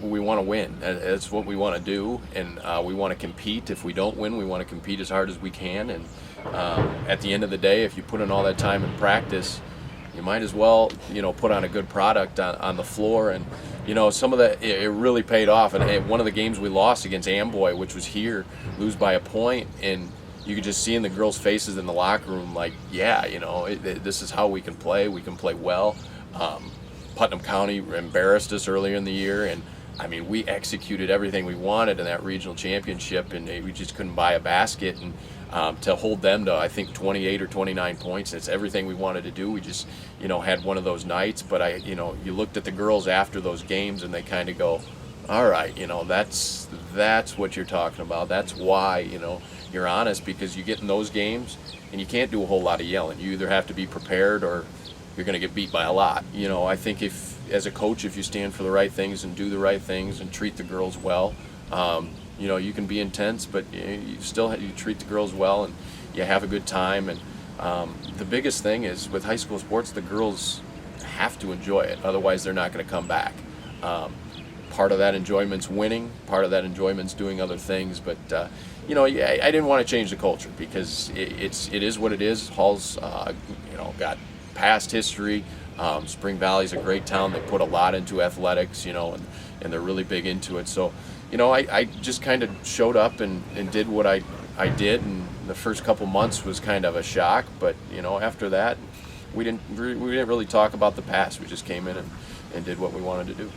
we want to win. That's what we want to do, and we want to compete. If we don't win, we want to compete as hard as we can. And at the end of the day, if you put in all that time in practice, you might as well, put on a good product on the floor. And some of that, it really paid off. And one of the games we lost against Amboy, which was here, lose by a point, and you could just see in the girls' faces in the locker room, like, this is how we can play. We can play well. Putnam County embarrassed us earlier in the year, and I mean, we executed everything we wanted in that regional championship, and we just couldn't buy a basket. And to hold them to, I think, 28 or 29 points, that's everything we wanted to do. We just, had one of those nights. But you looked at the girls after those games, and they kind of go, all right, that's what you're talking about. That's why, you're honest, because you get in those games, and you can't do a whole lot of yelling. You either have to be prepared, or you're going to get beat by a lot. I think as a coach, if you stand for the right things and do the right things and treat the girls well, you can be intense, but you treat the girls well, and you have a good time. And the biggest thing is, with high school sports, the girls have to enjoy it. Otherwise, they're not going to come back. Part of that enjoyment's winning. Part of that enjoyment's doing other things. But I didn't want to change the culture, because it is what it is. Hall's got past history. Spring Valley's a great town. They put a lot into athletics, and they're really big into it. So, I just kind of showed up and did what I did, and the first couple months was kind of a shock. But after that, we didn't really talk about the past. We just came in and did what we wanted to do.